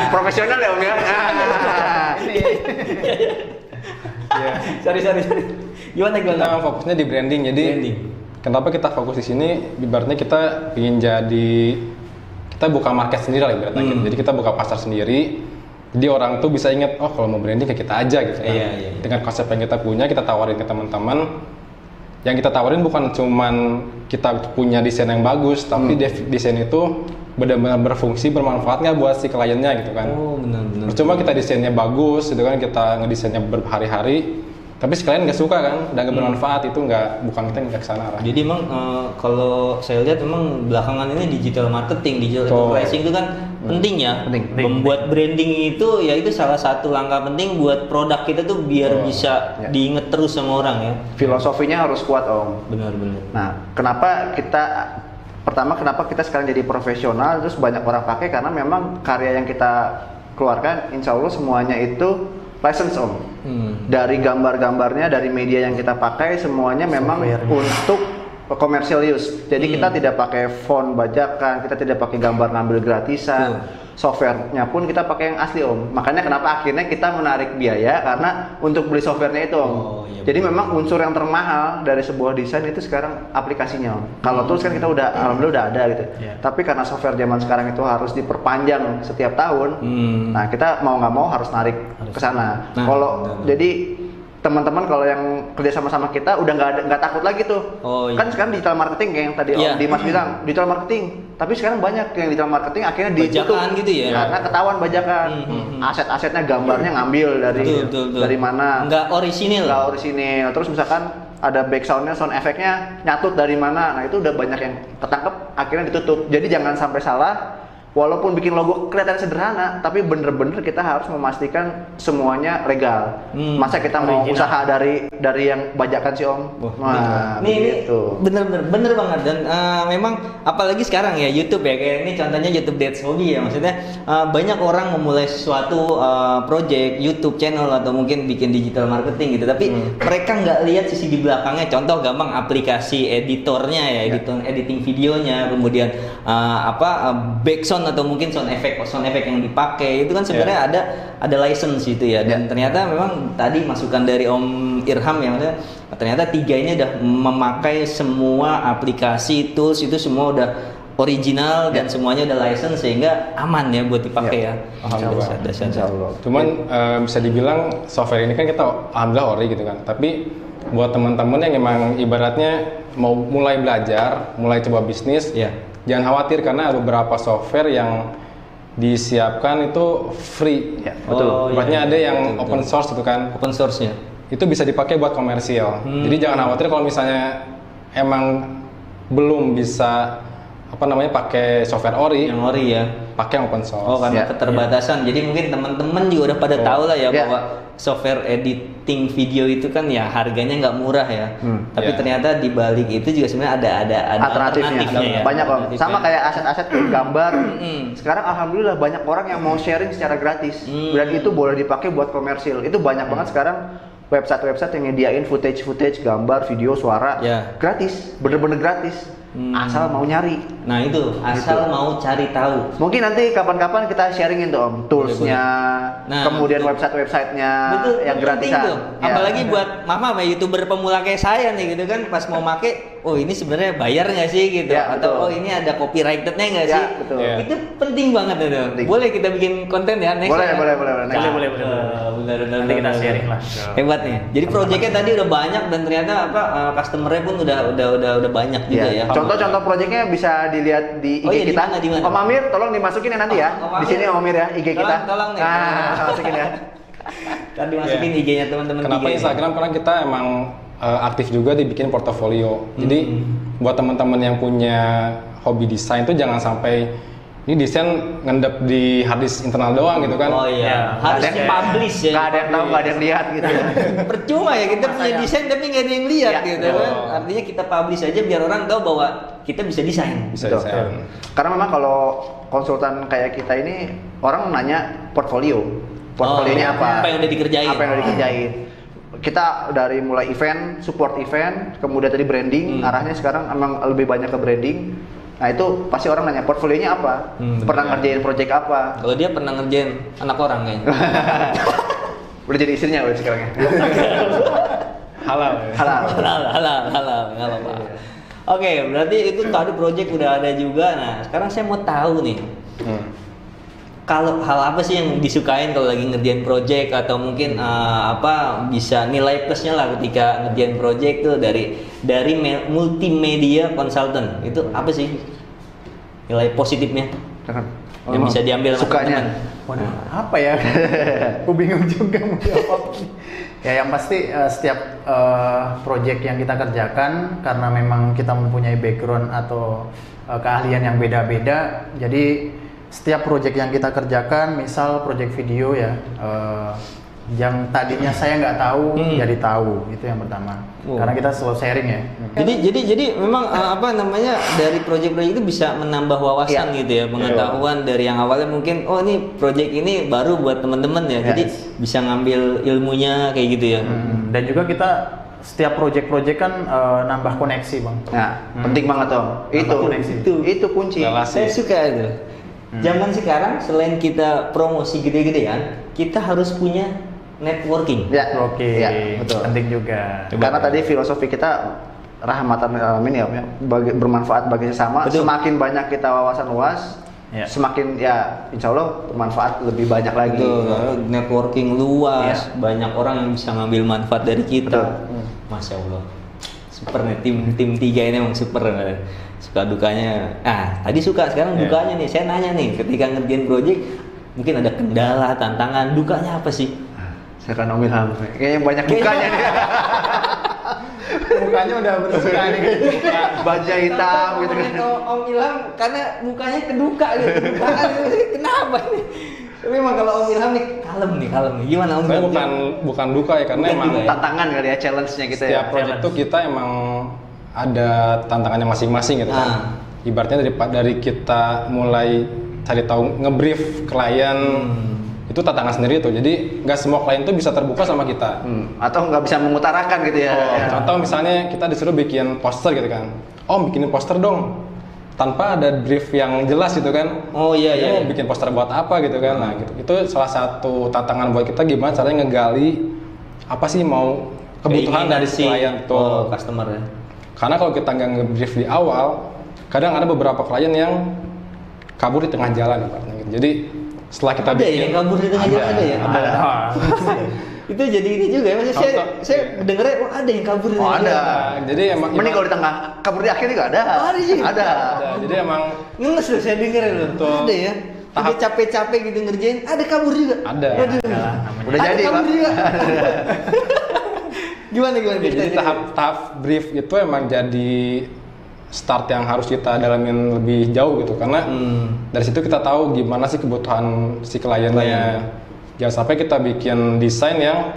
Profesional ya Om ya. Sorry. Gimana? Kita fokusnya di branding. Jadi kenapa kita fokus di sini? Ibaratnya kita ingin kita buka market sendiri lah ibaratnya. Jadi kita buka pasar sendiri. Jadi orang tuh bisa ingat, kalau mau branding ke kita aja gitu kan. Iya. Dengan konsep yang kita punya, kita tawarin ke teman-teman. Yang kita tawarin bukan cuman kita punya desain yang bagus, tapi desain itu benar-benar berfungsi, bermanfaat nggak buat si kliennya gitu kan. Oh, benar-benar. Percuma kita desainnya bagus gitu kan, kita ngedesainnya berhari-hari, tapi si klien nggak suka kan, dan nggak bermanfaat, itu bukan kita nggak kesana lah. Jadi emang kalau saya lihat emang belakangan ini digital marketing, digital advertising itu kan penting ya. Membuat branding itu ya itu salah satu langkah penting buat produk kita tuh biar bisa diinget terus sama orang ya. Filosofinya harus kuat Om. Benar-benar. Nah, kenapa kita sekarang jadi profesional terus banyak orang pakai, karena memang karya yang kita keluarkan insya Allah semuanya itu license Om. Dari gambar-gambarnya, dari media yang kita pakai semuanya memang untuk commercial use. Jadi kita tidak pakai font bajakan, kita tidak pakai gambar ngambil gratisan. Softwarenya pun kita pakai yang asli Om. Makanya kenapa akhirnya kita menarik biaya, karena untuk beli softwarenya itu Om. Jadi memang unsur yang termahal dari sebuah desain itu sekarang aplikasinya Om. Kalau tools kan kita alhamdulillah udah ada gitu. Tapi karena software zaman sekarang itu harus diperpanjang setiap tahun. Nah, kita mau nggak mau harus narik ke sana. Jadi teman-teman kalau yang kerja sama kita udah nggak takut lagi tuh. Kan sekarang digital marketing kayak yang tadi Om Dimas bilang, digital marketing. Tapi sekarang banyak yang digital marketing akhirnya ditutup gitu ya. Karena ketahuan bajakan. Aset-asetnya, gambarnya ngambil dari mana? Nggak orisinil. Terus misalkan ada backgroundnya, sound efeknya nyatut dari mana? Nah itu udah banyak yang ketangkep, akhirnya ditutup. Jadi jangan sampai salah. Walaupun bikin logo kelihatan sederhana, tapi bener-bener kita harus memastikan semuanya legal. Masa kita mau usaha dari yang bajakan sih Om? Ini bener banget, dan memang apalagi sekarang ya YouTube ya, kayak ini contohnya YouTube That's Hobby ya, maksudnya banyak orang memulai sesuatu project YouTube channel atau mungkin bikin digital marketing gitu, tapi mereka nggak lihat sisi di belakangnya. Contoh gampang, aplikasi editornya ya, editing videonya, kemudian background atau mungkin sound effect yang dipakai itu kan sebenarnya ada license itu ya, dan ternyata memang tadi masukan dari Om Irham ya, maksudnya ternyata 3 ini udah memakai semua aplikasi tools itu semua udah original dan semuanya udah license sehingga aman ya buat dipakai ya. Alhamdulillah. Cuman bisa dibilang software ini kan kita alhamdulillah ori gitu kan, tapi buat teman-teman yang emang ibaratnya mau mulai belajar, mulai coba bisnis, jangan khawatir karena ada beberapa software yang disiapkan itu free. Ibaratnya ada yang open source itu kan. Open source-nya. Itu bisa dipakai buat komersial. Jadi jangan khawatir kalau misalnya emang belum bisa pakai software ori. Yang ori ya. Pakai yang open source. Karena keterbatasan. Jadi mungkin teman-teman juga udah pada tahu lah ya bahwa software editing video itu kan ya harganya nggak murah ya. Tapi ternyata di balik itu juga sebenarnya ada alternatifnya ya. Banyak Om. Sama kayak aset-aset gambar. Sekarang alhamdulillah banyak orang yang mau sharing secara gratis. Dan itu boleh dipakai buat komersil. Itu banyak banget sekarang website yang nyediain footage gambar, video, suara gratis, bener-bener gratis. Asal mau nyari. Nah itu, asal mau cari tahu. Mungkin nanti kapan-kapan kita sharingin tuh Om, toolsnya, kemudian website-websitenya yang gratisan. Apalagi buat mama YouTuber pemula kayak saya nih gitu kan, pas mau make, oh ini sebenarnya bayar nggak sih gitu, atau oh ini ada copyrightednya nggak sih? Itu penting banget itu. Boleh kita bikin konten ya next? Boleh. Benar. Nanti kita sharing lah. Hebat nih. Jadi proyeknya tadi udah banyak dan ternyata customer-nya pun udah banyak juga ya. Contoh-contoh proyeknya bisa dilihat di IG kita. Dimana? Om Amir, tolong dimasukin ya nanti ya. Di sini Om Amir ya, IG kita. Tolong nih. Masukin ya. Tadi masukin IG-nya teman-teman. Kenapa Instagram? Karena kita emang aktif juga dibikin portofolio. Jadi buat teman-teman yang punya hobi desain tuh jangan sampai ini desain ngendep di harddisk internal doang gitu kan. Harus publish ya. Nggak ada yang tahu, nggak ada yang lihat gitu ya. Percuma ya kita punya desain tapi nggak ada yang lihat gitu kan. Artinya kita publish aja biar orang tahu bahwa kita bisa desain. Desain. Karena memang kalau konsultan kayak kita ini orang nanya portfolio. Portfolionya apa? Apa yang udah dikerjain? Kita dari mulai event, support event, kemudian tadi branding, arahnya sekarang emang lebih banyak ke branding. Nah itu pasti orang nanya portfolionya apa, pernah ngerjain project apa. Kalau dia pernah ngerjain anak orang kayaknya. Udah jadi istrinya udah sekarang ya. Halal, nggak apa-apa. Oke, berarti itu tadi project udah ada juga. Nah sekarang saya mau tahu nih, kalau hal apa sih yang disukain kalau lagi ngerjain project, atau mungkin bisa nilai plusnya lah ketika ngerjain project tuh dari multimedia consultant itu apa sih? nilai positifnya yang bisa diambil sama sukanya. teman-teman. Waduh, apa ya? Aku bingung juga mau jawab. Ya yang pasti setiap project yang kita kerjakan karena memang kita mempunyai background atau keahlian yang beda-beda, jadi setiap project yang kita kerjakan, misal project video ya, yang tadinya saya nggak tahu jadi tahu, itu yang pertama. Karena kita selalu sharing ya. Jadi memang apa namanya dari proyek-proyek itu bisa menambah wawasan gitu ya, pengetahuan dari yang awalnya mungkin ini proyek ini baru buat teman-teman ya, jadi bisa ngambil ilmunya kayak gitu ya. Dan juga kita setiap project-project kan nambah koneksi bang. Nah, penting banget Om. Itu kunci. Saya suka itu. Zaman sekarang selain kita promosi gede-gedean, kita harus punya networking. Oke. Ya, betul. Penting juga. Karena tadi filosofi kita rahmatan lil alamin ya, Om, ya. Bermanfaat bagi sesama. Betul. Semakin banyak kita wawasan luas, semakin ya insya Allah bermanfaat lebih banyak lagi. Betul, networking luas, banyak orang yang bisa ngambil manfaat dari kita. Masya Allah, super nih tim 3 ini emang super. Suka dukanya, tadi suka, sekarang dukanya nih. Saya nanya nih, ketika ngerjain project mungkin ada kendala, tantangan, dukanya apa sih? Saya kan Om Ilham, kayaknya banyak dukanya nih. Mukanya udah bersuka nih. Baja hitam gitu kan. Om Ilham karena mukanya keduka gitu. Kenapa nih? Tapi emang kalau Om Ilham nih kalem nih. Gimana Om? Saya bukan duka ya, karena emang tantangan kali ya, challenge-nya kita setiap project tuh kita emang ada tantangannya masing-masing gitu kan. Ibaratnya dari kita mulai cari tahu ngebrief klien, itu tantangan sendiri tuh. Jadi nggak semua klien tuh bisa terbuka sama kita. Atau nggak bisa mengutarakan gitu ya. Contoh misalnya kita disuruh bikin poster gitu kan. Bikinin poster dong. Tanpa ada brief yang jelas gitu kan. Iya. Bikin poster buat apa gitu kan. Nah gitu. Itu salah satu tantangan buat kita, gimana caranya ngegali apa sih mau kebutuhan dari si klien tuh. Customer ya. Karena kalau kita nggak nge-brief di awal, kadang ada beberapa klien yang kabur di tengah jalan ibaratnya gitu. Jadi setelah kita bikin, yang kabur di tengah jalan ada ya? Ada. Itu jadi ini juga ya, maksudnya saya dengernya ada yang kabur di tengah jalan. Ada. Jadi emang mending kalau di tengah, kabur di akhir juga ada. Ada. Jadi emang ngeles loh saya denger loh. Ada ya. Udah capek-capek gitu ngerjain, ada kabur juga. Ada. Udah jadi Pak. Gimana? Jadi tahap brief itu emang jadi start yang harus kita dalamin lebih jauh gitu, karena dari situ kita tahu gimana sih kebutuhan si kliennya. Jangan sampai kita bikin desain yang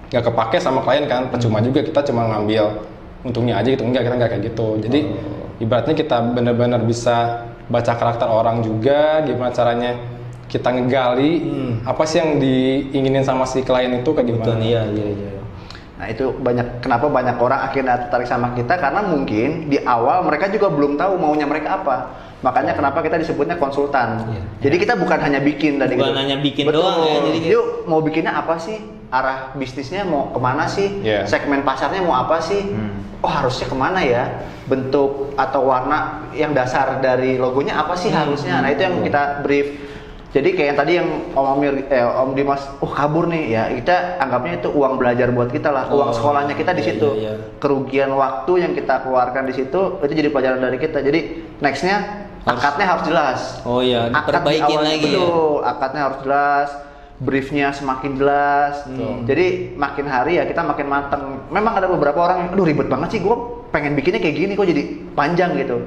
nggak kepake sama klien kan, percuma juga kita cuma ngambil untungnya aja gitu. Kita nggak kayak gitu. Jadi ibaratnya kita benar-benar bisa baca karakter orang juga, gimana caranya kita ngegali apa sih yang diinginin sama si klien itu kayak gimana. Iya. Nah itu kenapa banyak orang akhirnya tertarik sama kita, karena mungkin di awal mereka juga belum tahu maunya mereka apa. Makanya kenapa kita disebutnya konsultan. Jadi kita bukan hanya bikin tadi. Bukan hanya bikin doang ya. Jadi yuk mau bikinnya apa sih? Arah bisnisnya mau kemana sih? Segmen pasarnya mau apa sih? Harusnya kemana ya? Bentuk atau warna yang dasar dari logonya apa sih harusnya? Nah itu yang kita brief. Jadi kayak yang tadi yang Om Dimas, kabur nih ya, kita anggapnya itu uang belajar buat kita lah, uang sekolahnya kita di situ. Kerugian waktu yang kita keluarkan di situ itu jadi pelajaran dari kita. Jadi nextnya akadnya harus jelas. Diperbaikin lagi. Betul, akadnya harus jelas, briefnya semakin jelas. Jadi makin hari ya kita makin matang. Memang ada beberapa orang yang, ribet banget sih, gue pengen bikinnya kayak gini kok jadi panjang gitu.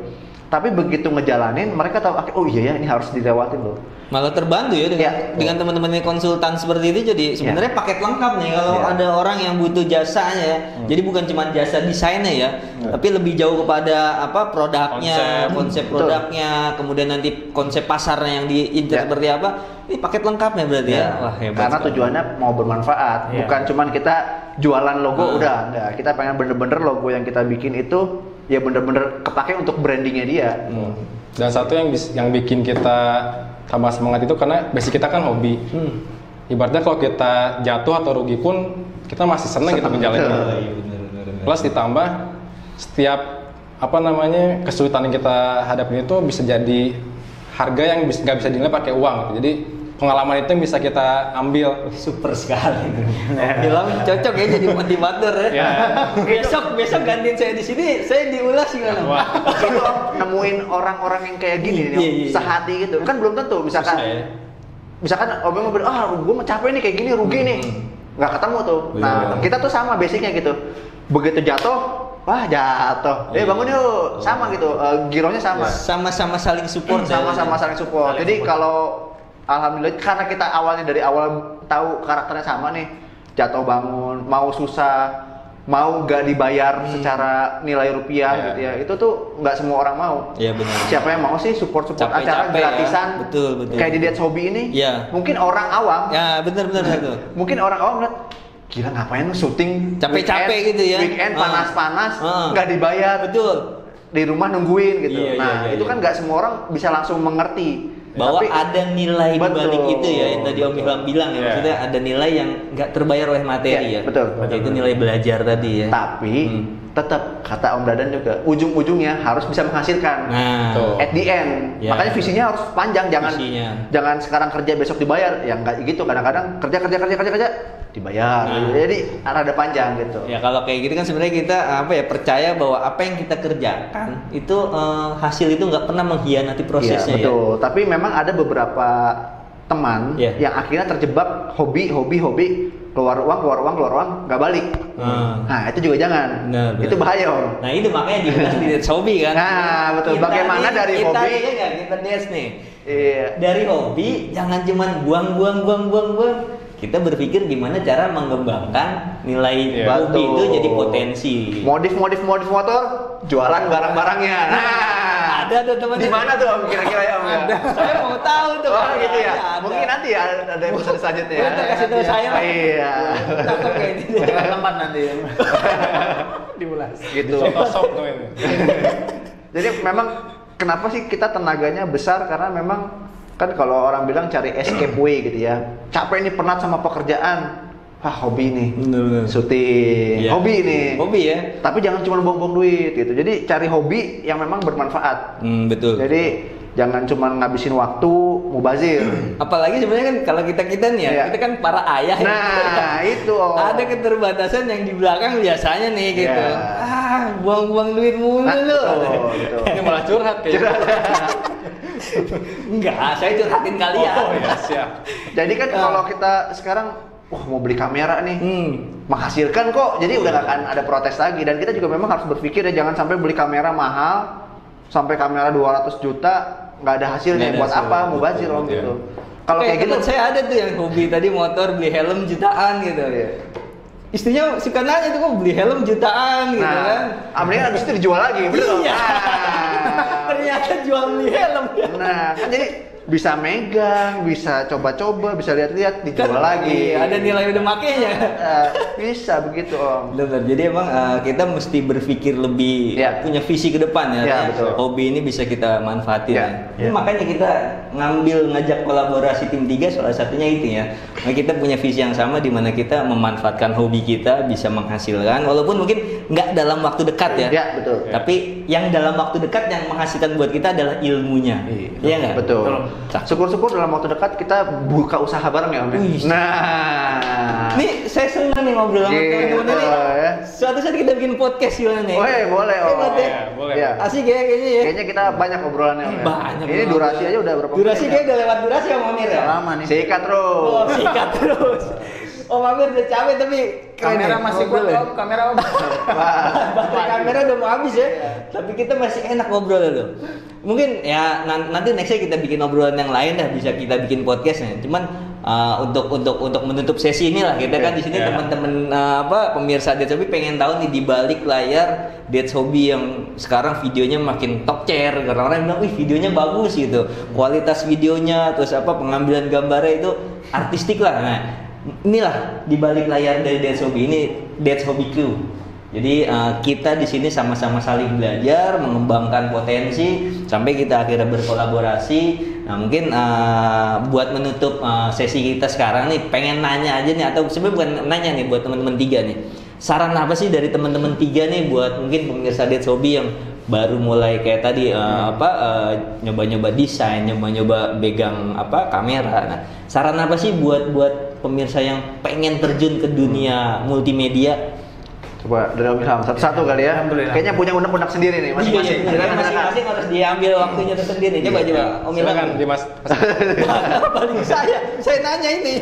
Tapi begitu ngejalanin, mereka tahu, iya ya ini harus dilewatin loh. Malah terbantu ya dengan teman-teman konsultan seperti itu. Jadi sebenarnya paket lengkap nih kalau ada orang yang butuh jasanya. Jadi bukan cuma jasa desainnya ya, tapi lebih jauh kepada produknya, konsep produknya, kemudian nanti konsep pasarnya yang diincar seperti apa. Ini paket lengkapnya berarti ya. Wah, hebat. Karena tujuannya mau bermanfaat, bukan cuma kita jualan logo udah. Enggak, kita pengen bener-bener logo yang kita bikin itu ya bener-bener kepake untuk brandingnya dia. Dan satu yang bikin kita tambah semangat itu karena basic kita kan hobi. Ibaratnya kalau kita jatuh atau rugi pun kita masih senang gitu menjalani. Plus ditambah setiap kesulitan yang kita hadapin itu bisa jadi harga yang nggak bisa dinilai pakai uang. Jadi pengalaman itu yang bisa kita ambil. Super sekali. Bilang cocok ya jadi motivator ya. Ya. Besok gantiin saya di sini, saya diulas gimana? Wah. Itu nemuin orang-orang yang kayak gini nih, Iya. sehati gitu. Kan belum tentu, misalkan Om mau bilang, gue mau capek nih kayak gini, rugi nih. Nggak ketemu tuh. Nah, kita tuh sama basicnya gitu. Begitu jatuh, wah jatuh. Bangun yuk, sama gitu. Gironya sama. Sama-sama saling support. Sama-sama saling support. Jadi kalau alhamdulillah karena kita awalnya dari awal tahu karakternya sama nih, jatuh bangun, mau susah, mau gak dibayar secara nilai rupiah gitu ya, itu tuh nggak semua orang mau. Iya benar. Siapa yang mau sih support acara gratisan? Ya. Betul. Kayak di That's Hobby ini, Iya. mungkin orang awam. Ya benar tuh. Mungkin orang awam lihat, gila ngapain syuting Capek-capek weekend, gitu ya. Weekend panas-panas, nggak dibayar. Betul. Di rumah nungguin gitu. Iya, itu kan nggak semua orang bisa langsung mengerti. Bahwa Tapi, ada nilai di balik betul. itu ya, yang tadi Om Ilham bilang ya, maksudnya ada nilai yang nggak terbayar oleh materi ya. Betul. Itu nilai belajar tadi ya. Tapi tetap kata Om Dadan juga ujung-ujungnya harus bisa menghasilkan. Nah, At the end. Ya. Makanya visinya harus panjang, jangan sekarang kerja besok dibayar. Ya nggak gitu, kadang-kadang kerja dibayar. Nah. Jadi ada panjang gitu. ya kalau kayak gitu kan sebenarnya kita percaya bahwa apa yang kita kerjakan itu hasil itu nggak pernah mengkhianati prosesnya Iya, betul. Tapi memang ada beberapa teman yang akhirnya terjebak hobi, keluar uang, nggak balik. Nah, itu juga jangan. Benar. Itu bahaya, Om. Nah itu makanya dibahas di That's Hobby kan. Nah, betul. Bagaimana dari hobi? Kita des nih. Iya. Dari hobi jangan cuman buang. Kita berpikir gimana cara mengembangkan nilai hobi betul. itu jadi potensi. Modif motor, jualan barang-barangnya. Nah, Ada tuh teman. di mana tuh Om kira-kira ya Om? Ada. Saya mau tahu tuh. Oh gitu ya. Ada. Mungkin nanti ya ada episode selanjutnya. Boleh kasih tahu saya. Oh, iya. Cakep kayak ini. Tempat nanti ya. Diulas. Gitu. Sosok tuh ini. Jadi memang kenapa sih kita tenaganya besar, karena memang kan kalau orang bilang cari escape way gitu ya. Capek nih, penat sama pekerjaan. Hobi nih. Bener. Syuting. Iya. Hobi nih. Hobi ya. Tapi jangan cuma buang-buang duit gitu. Jadi cari hobi yang memang bermanfaat. Betul. Jadi jangan cuma ngabisin waktu mubazir. Apalagi sebenarnya kan kalau kita nih ya, Iya. kita kan para ayah. Nah, itu. Ada keterbatasan yang di belakang biasanya nih gitu. Iya. Buang-buang duit mulu lu. Betul. Ini malah curhat kayaknya. Enggak, saya curhatin kalian. Oh ya, siap. Jadi kan kalau kita sekarang mau beli kamera nih, menghasilkan kok, jadi udah gak akan ada protes lagi. Dan kita juga memang harus berpikir ya, jangan sampai beli kamera mahal, sampai kamera 200 juta, nggak ada hasilnya. Nggak ada Buat hasil. apa, mubazir Om gitu. Kalau kayak gitu, teman saya ada tuh yang hobi tadi motor, beli helm jutaan gitu. Iya. Istrinya suka nanya tuh, kok beli helm jutaan gitu kan. Mendingan abis itu dijual lagi, bener dong? Iya. Ternyata jual beli helm. Nah, kan jadi bisa megang, bisa coba-coba, bisa lihat-lihat, dijual lagi. Iya, ada nilai udah makainya. Bisa begitu Om. Benar. Jadi emang kita mesti berpikir lebih, punya visi ke depan ya. Iya, betul. Hobi ini bisa kita manfaatin. Iya, Ya. Makanya kita ngajak kolaborasi tim 3, salah satunya itu ya. Nah, kita punya visi yang sama di mana kita memanfaatkan hobi kita bisa menghasilkan, walaupun mungkin nggak dalam waktu dekat ya. Iya, betul. Tapi yang dalam waktu dekat yang menghasilkan buat kita adalah ilmunya. Iya nggak? Betul. Syukur-syukur dalam waktu dekat kita buka usaha bareng ya Om. Nah. Nih saya senang nih ngobrol sama teman-teman ini. Ya. Suatu saat kita bikin podcast gimana nih? Boleh Om. Hebat ya? Boleh. Iya. Asik ya kayaknya ya. Kayaknya kita banyak obrolannya Om. Banyak. Ini durasi aja udah berapa Durasi menit kayak udah lewat durasi ya Om Amir ya? Lama nih. Sikat terus. Oh, sikat terus. Om Amir udah capek tapi keren Kamera ya, masih ngobrol kuat ya. Om, kamera Om. Baterai kamera udah mau habis ya. Tapi kita masih enak ngobrol loh. Mungkin ya nanti nextnya kita bikin obrolan yang lain dah, bisa kita bikin podcastnya. Cuman untuk menutup sesi inilah kita kan di sini teman-teman pemirsa That's Hobby pengen tahu nih di balik layar That's Hobby yang sekarang videonya makin top chair, karena orang bilang wih videonya bagus gitu, kualitas videonya terus pengambilan gambarnya itu artistik lah. Nah inilah di balik layar dari That's Hobby ini, That's Hobby Crew. Jadi kita di sini sama-sama saling belajar, mengembangkan potensi sampai kita akhirnya berkolaborasi. Nah mungkin buat menutup sesi kita sekarang nih, pengen nanya aja nih, atau sebenarnya bukan nanya nih buat teman-teman 3 nih. Saran apa sih dari teman-teman 3 nih buat mungkin pemirsa That's Hobby yang baru mulai kayak tadi nyoba-nyoba desain, nyoba-nyoba pegang kamera. Nah, saran apa sih buat pemirsa yang pengen terjun ke dunia multimedia? Coba dari Om Ilham satu-satu kali ya. Kayaknya punya unek-unek sendiri nih masing-masing. Masing-masing harus diambil waktunya tersendiri. Coba Om Ilham. Silakan Dimas. Paling saya nanya ini.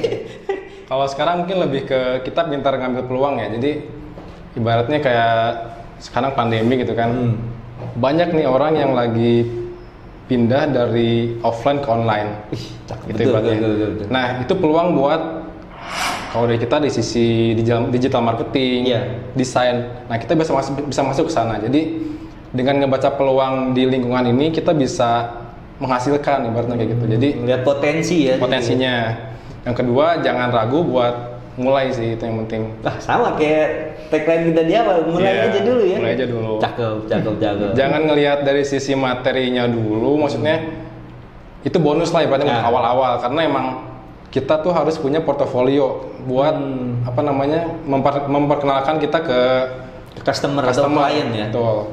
Kalau sekarang mungkin lebih ke kita pintar ngambil peluang ya. Jadi ibaratnya kayak sekarang pandemi gitu kan. Banyak nih orang yang lagi pindah dari offline ke online. Gitu betul. Nah, itu peluang buat kalau dari kita di sisi digital marketing, desain, nah kita bisa masuk ke sana. Jadi dengan ngebaca peluang di lingkungan ini kita bisa menghasilkan ibaratnya kayak gitu. Jadi lihat potensi ya. Potensinya. Yang kedua jangan ragu buat mulai sih, itu yang penting. Sama kayak tagline kita di awal, mulai aja dulu ya. Mulai aja dulu. Cakep. Jangan ngelihat dari sisi materinya dulu, maksudnya itu bonus lah ibaratnya awal-awal, karena emang kita tuh harus punya portofolio buat memperkenalkan kita ke customer atau klien ya. Betul.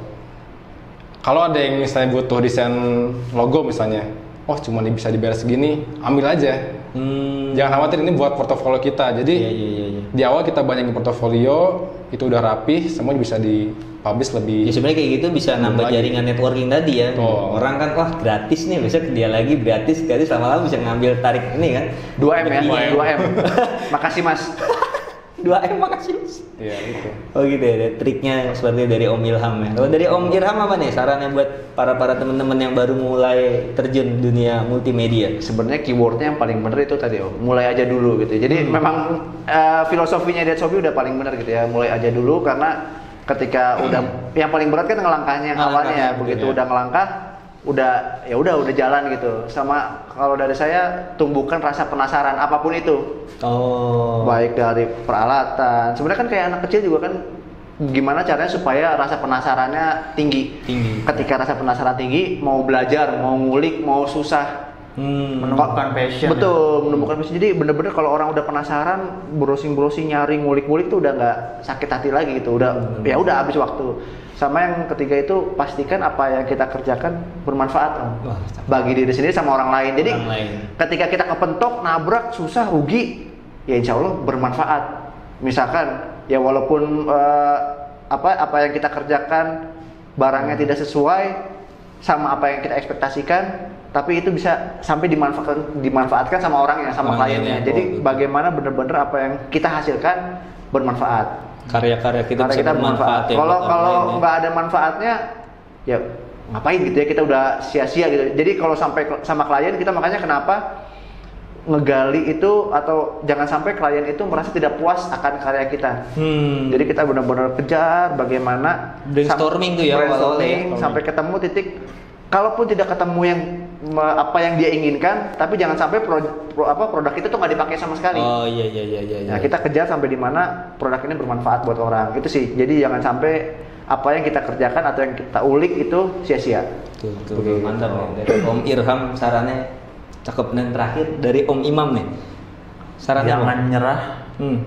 Kalau ada yang misalnya butuh desain logo misalnya, cuma bisa dibayar segini, ambil aja. Jangan khawatir, ini buat portofolio kita. Jadi di awal kita banyakin portofolio, itu udah rapi, semua bisa dipublish lebih. Ya sebenarnya kayak gitu bisa nambah jaringan networking tadi ya. Orang kan gratis nih, besok dia lagi gratis lama-lama bisa ngambil tarik ini kan. 2M ya, 2M. Makasih Mas. 2M makasih Mas. Iya itu. Oh gitu ya, triknya seperti dari Om Ilham ya. Kalau dari Om Ilham apa nih sarannya buat para teman-teman yang baru mulai terjun dunia multimedia? Sebenarnya keywordnya yang paling bener itu tadi mulai aja dulu gitu. Jadi memang filosofinya That's Hobby udah paling bener gitu ya. Mulai aja dulu, karena ketika udah yang paling berat kan ngelangkahnya awalnya ya. Begitu udah ngelangkah, udah jalan gitu. Sama kalau dari saya, tumbuhkan rasa penasaran apapun itu. Baik dari peralatan. Sebenarnya kan kayak anak kecil juga kan, gimana caranya supaya rasa penasarannya tinggi. Ketika rasa penasaran tinggi, mau belajar, mau ngulik, mau susah, menemukan passion. Betul, menemukan passion. Jadi bener-bener kalau orang udah penasaran, browsing, nyari, ngulik-ngulik tuh udah nggak sakit hati lagi gitu. Udah habis waktu. Sama yang ketiga itu, pastikan apa yang kita kerjakan bermanfaat bagi diri sendiri sama orang lain. Jadi ketika kita kepentok, nabrak, susah, rugi, ya insya Allah bermanfaat. Misalkan ya walaupun apa yang kita kerjakan barangnya tidak sesuai sama apa yang kita ekspektasikan, tapi itu bisa sampai dimanfaatkan sama orangnya, sama kliennya. Jadi bagaimana benar-benar apa yang kita hasilkan bermanfaat. Karya-karya kita bisa bermanfaat. Kalau nggak ada manfaatnya, ya ngapain gitu ya, kita udah sia-sia gitu. Jadi kalau sampai sama klien kita, makanya kenapa ngegali itu, atau jangan sampai klien itu merasa tidak puas akan karya kita. Jadi kita benar-benar kejar bagaimana brainstorming tuh ya, sampai ketemu titik. Kalaupun tidak ketemu yang apa yang dia inginkan, tapi jangan sampai produk itu tuh nggak dipakai sama sekali. Iya. Nah, kita kejar sampai di mana produk ini bermanfaat buat orang. Itu sih. Jadi jangan sampai apa yang kita kerjakan atau yang kita ulik itu sia-sia. Betul. Mantap nih. Dari Om Ilham sarannya cakep. Dan terakhir dari Om Imam nih. Sarannya jangan nyerah.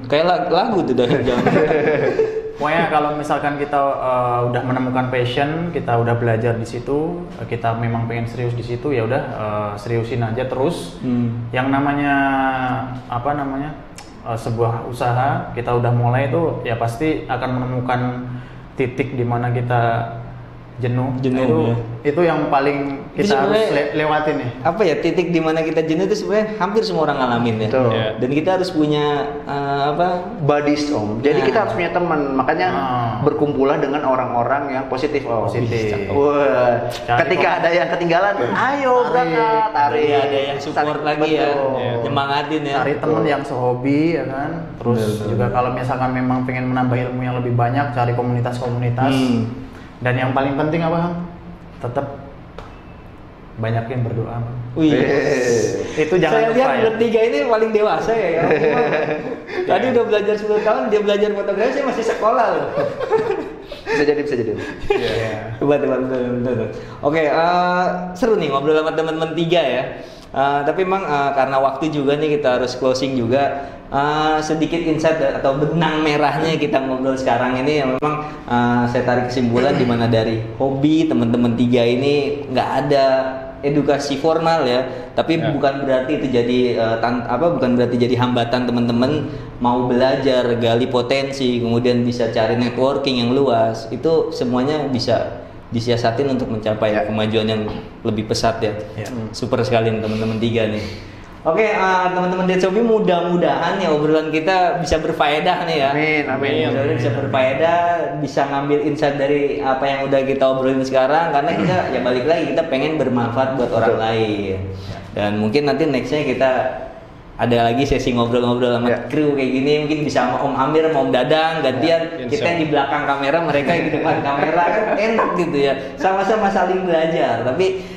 Kayak lagu tuh dari jangan. Pokoknya kalau misalkan kita udah menemukan passion, kita udah belajar di situ, kita memang pengen serius di situ, ya udah seriusin aja terus. Yang namanya sebuah usaha, kita udah mulai itu ya pasti akan menemukan titik di mana kita jenuh itu yang paling kita harus lewatin ya. Apa ya, titik di mana kita jenuh itu sebenarnya hampir semua orang ngalamin ya. Dan kita harus punya buddies Om. Jadi kita harus punya teman. Makanya berkumpullah dengan orang-orang yang positif Om. Wah. Ketika ada yang ketinggalan, ayo berangkat, tarik. Ada yang support lagi ya. Nyemangatin ya. Cari teman yang sehobi ya kan. Terus juga kalau misalkan memang pengen menambah ilmu yang lebih banyak, cari komunitas-komunitas. Dan yang paling penting apa, tetap banyakin berdoa. Itu jangan lupa. Saya lihat bertiga ini paling dewasa ya. Tadi udah belajar 10 tahun, dia belajar fotografi, saya masih sekolah loh. Bisa jadi. Betul. Oke, seru nih ngobrol sama teman-teman tiga ya. Tapi memang karena waktu juga nih kita harus closing juga. Sedikit insight atau benang merahnya kita ngobrol sekarang ini yang memang saya tarik kesimpulan di mana dari hobi teman-teman tiga ini nggak ada edukasi formal ya, tapi bukan berarti itu jadi bukan berarti jadi hambatan teman-teman mau belajar, gali potensi, kemudian bisa cari networking yang luas. Itu semuanya bisa disiasatin untuk mencapai kemajuan yang lebih pesat ya. Super sekali teman-teman tiga nih. Oke, teman-teman That's Hobby, mudah-mudahan ya obrolan kita bisa berfaedah nih ya. Amin. Mudah-mudahan bisa berfaedah, bisa ngambil insight dari apa yang udah kita obrolin sekarang, karena kita ya balik lagi kita pengen bermanfaat buat orang lain. Dan mungkin nanti nextnya kita ada lagi sesi ngobrol-ngobrol sama kru kayak gini, mungkin bisa sama Om Amir, sama Om Dadang, gantian kita yang di belakang kamera, mereka yang di depan kamera, kan enak gitu ya, sama-sama saling belajar. Tapi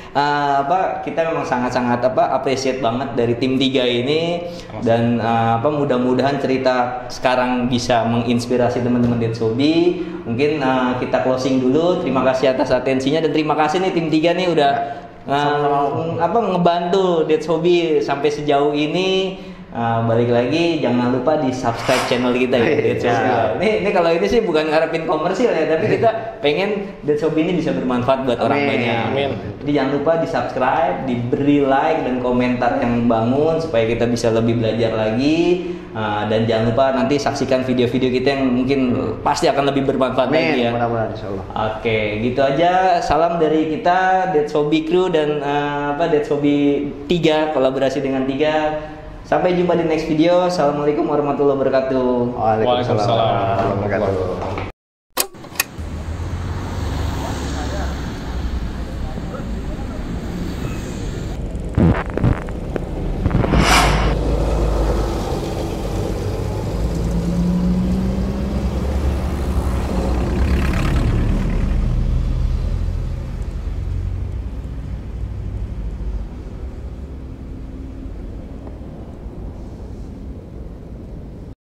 kita memang sangat-sangat appreciate banget dari tim 3 ini, dan mudah-mudahan cerita sekarang bisa menginspirasi teman-teman That's Hobby. Mungkin kita closing dulu. Terima kasih atas atensinya dan terima kasih nih tim 3 nih udah ngebantu That's Hobby sampai sejauh ini. Balik lagi jangan lupa di subscribe channel kita ya, That's Hobby. Ini kalau ini sih bukan ngarepin komersil ya, tapi kita pengen That's Hobby ini bisa bermanfaat buat orang banyak. Jadi jangan lupa di subscribe, diberi like dan komentar yang bangun supaya kita bisa lebih belajar lagi. Dan jangan lupa nanti saksikan video-video kita yang mungkin pasti akan lebih bermanfaat lagi ya. Mudah-mudahan insyaallah. Oke, gitu aja. Salam dari kita That's Hobby Crew dan That's Hobby 3, kolaborasi dengan 3. Sampai jumpa di next video. Assalamualaikum warahmatullahi wabarakatuh. Waalaikumsalam warahmatullahi wabarakatuh.